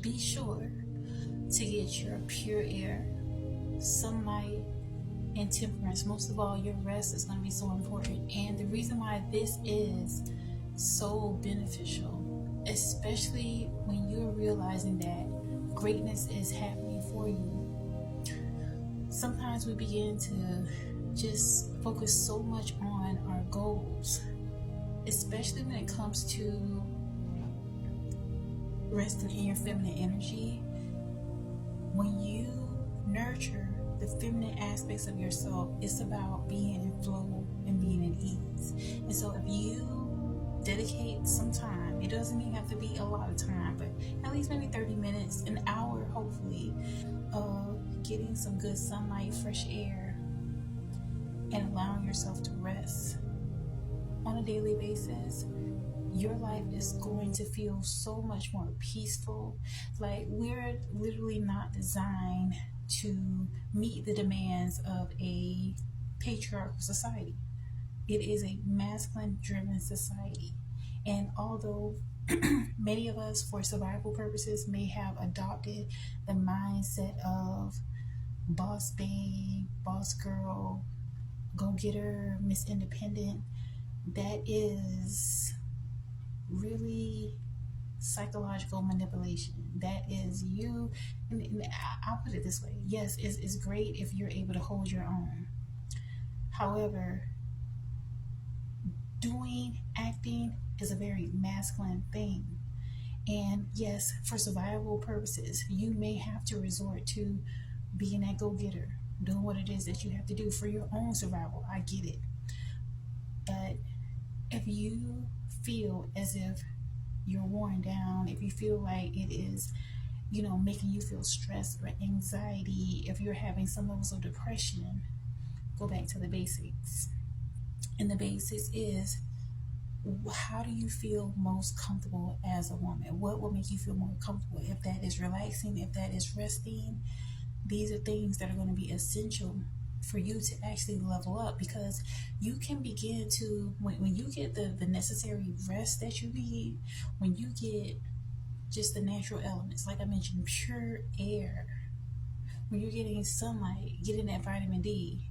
be sure to get your pure air, sunlight, and temperance. Most of all, your rest is going to be so important. And the reason why this is so beneficial, especially when you're realizing that greatness is happening for you. Sometimes we begin to just focus so much on our goals, especially when it comes to resting in your feminine energy. When you nurture the feminine aspects of yourself, it's about being in flow and being in ease. And so if you dedicate some time, it doesn't even have to be a lot of time, but at least maybe 30 minutes, an hour hopefully, of getting some good sunlight, fresh air, and allowing yourself to rest on a daily basis, your life is going to feel so much more peaceful. Like, we're literally not designed to meet the demands of a patriarchal society. It is a masculine driven society. And although many of us, for survival purposes, may have adopted the mindset of boss babe, boss girl, go-getter, Miss Independent, that is really psychological manipulation. That is you. And I'll put it this way. Yes, it's great if you're able to hold your own. However, acting is a very masculine thing. And yes, for survival purposes, you may have to resort to being that go-getter, doing what it is that you have to do for your own survival. I get it. But if you feel as if you're worn down, if you feel like it is, making you feel stressed or anxiety, if you're having some levels of depression, go back to the basics. And the basics is, how do you feel most comfortable as a woman? What will make you feel more comfortable? If that is relaxing, if that is resting, these are things that are going to be essential for you to actually level up, because you can begin to, when you get the necessary rest that you need, when you get just the natural elements, like I mentioned, pure air, when you're getting sunlight, getting that vitamin D,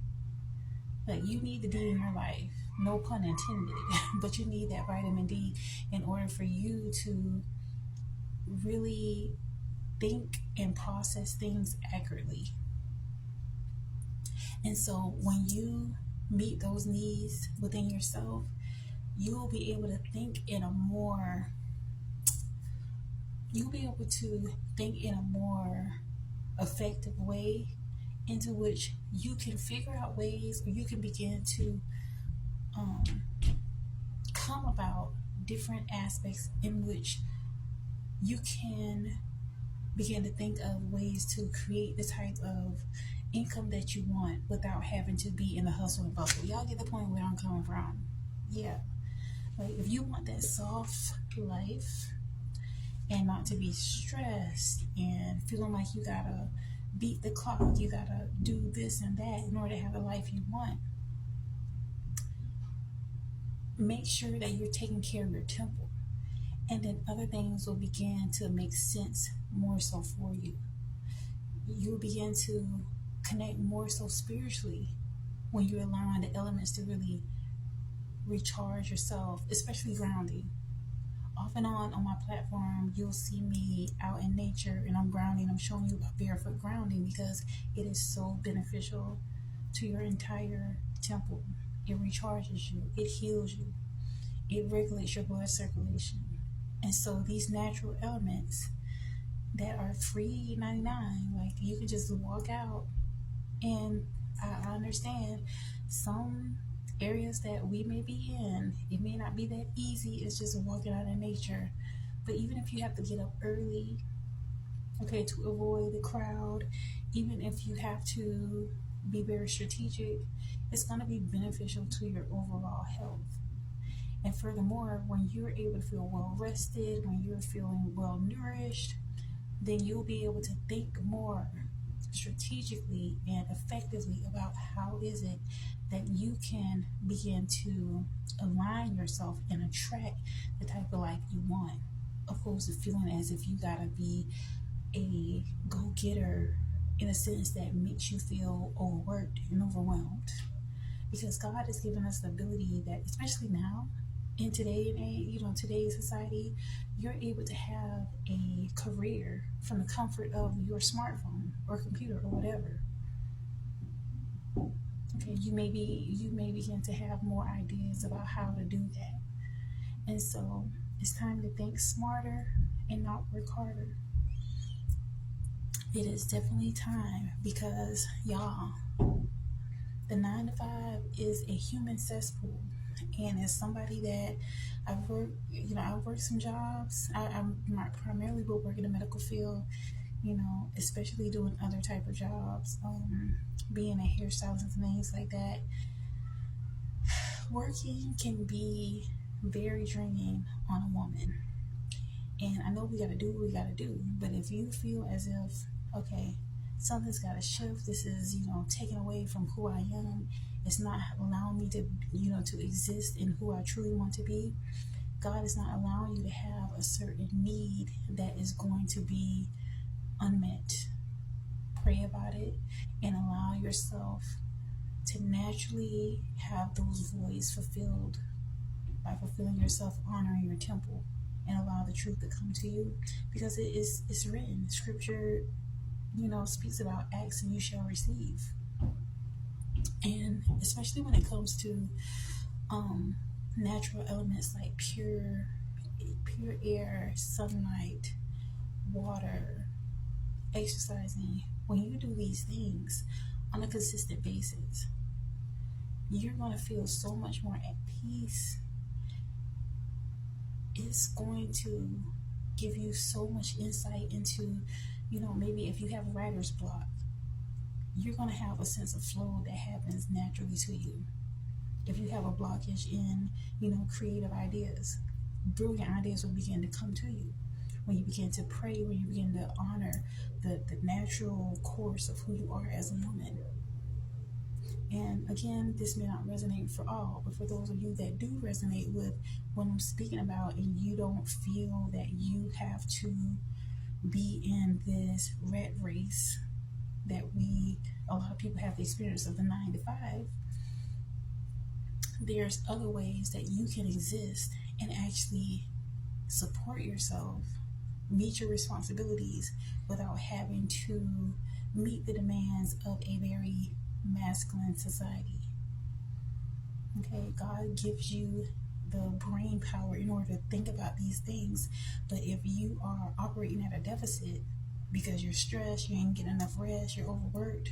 like, you need the D in your life, no pun intended, but you need that vitamin D in order for you to really think and process things accurately. And so when you meet those needs within yourself, you will be able to think in a more effective way, into which you can figure out ways, or you can begin to come about different aspects in which you can begin to think of ways to create the type of income that you want without having to be in the hustle and bustle. Y'all get the point where I'm coming from? Yeah. Like, if you want that soft life and not to be stressed and feeling like you gotta beat the clock, you gotta do this and that in order to have the life you want, make sure that you're taking care of your temple. And then other things will begin to make sense more so for you. You'll begin to connect more so spiritually when you're allowing the elements to really recharge yourself, especially grounding. Off and on my platform, you'll see me out in nature and I'm grounding. I'm showing you about barefoot grounding because it is so beneficial to your entire temple. It recharges you, it heals you, it regulates your blood circulation. And so these natural elements that are free 99, like, you can just walk out. And I understand some areas that we may be in, it may not be that easy. It's just walking out in nature. But even if you have to get up early, okay, to avoid the crowd, even if you have to be very strategic, it's going to be beneficial to your overall health. And furthermore, when you're able to feel well rested, when you're feeling well nourished, then you'll be able to think more strategically and effectively about how is it that you can begin to align yourself and attract the type of life you want, opposed to feeling as if you gotta be a go-getter in a sense that makes you feel overworked and overwhelmed. Because God has given us the ability that, especially now, in today and age, today's society, you're able to have a career from the comfort of your smartphone or computer or whatever. Okay, you may begin to have more ideas about how to do that. And so it's time to think smarter and not work harder. It is definitely time, because y'all, the 9 to 5 is a human cesspool. And as somebody that I've worked some jobs. I'm not primarily will work in the medical field, especially doing other type of jobs, being a hairstylist and things like that. Working can be very draining on a woman. And I know we got to do what we got to do, but if you feel as if, okay, something's got to shift, this is, taken away from who I am, it's not allowing me to, to exist in who I truly want to be, God is not allowing you to have a certain need that is going to be unmet. Pray about it and allow yourself to naturally have those voids fulfilled by fulfilling yourself, honoring your temple, and allow the truth to come to you, because it's written. Scripture, speaks about ask and you shall receive. And especially when it comes to natural elements like pure air, sunlight, water, exercising, when you do these things on a consistent basis, you're going to feel so much more at peace. It's going to give you so much insight into, maybe if you have writer's block, you're going to have a sense of flow that happens naturally to you. If you have a blockage in, creative ideas, brilliant ideas will begin to come to you. When you begin to pray, when you begin to honor the natural course of who you are as a woman. And again, this may not resonate for all, but for those of you that do resonate with what I'm speaking about, and you don't feel that you have to be in this rat race that a lot of people have the experience of the 9 to 5, there's other ways that you can exist and actually support yourself, meet your responsibilities without having to meet the demands of a very masculine society. Okay, God gives you the brain power in order to think about these things, but if you are operating at a deficit because you're stressed, you ain't getting enough rest, you're overworked,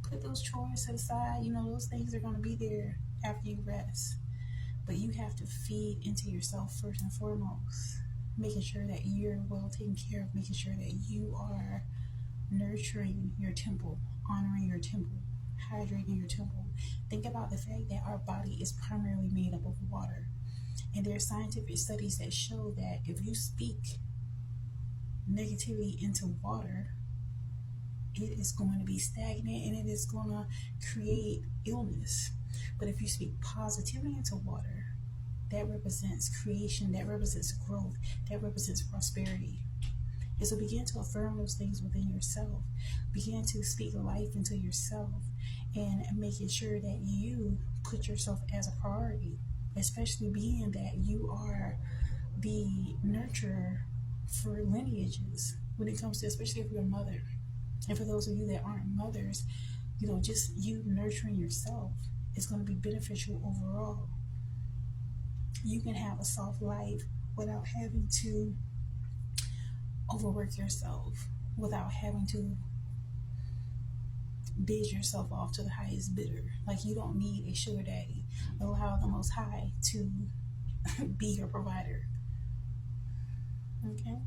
put those chores to the side. Those things are going to be there after you rest, but you have to feed into yourself first and foremost, making sure that you're well taken care of, making sure that you are nurturing your temple, honoring your temple, hydrating your temple. Think about the fact that our body is primarily made up of water. And there are scientific studies that show that if you speak negativity into water, it is going to be stagnant and it is going to create illness. But if you speak positivity into water, that represents creation, that represents growth, that represents prosperity. And so begin to affirm those things within yourself. Begin to speak life into yourself and making sure that you put yourself as a priority, especially being that you are the nurturer for lineages when it comes to, especially if you're a mother. And for those of you that aren't mothers, just you nurturing yourself is going to be beneficial overall. You can have a soft life without having to overwork yourself, without having to bid yourself off to the highest bidder. Like, you don't need a sugar daddy. Allow the Most High to be your provider. Okay?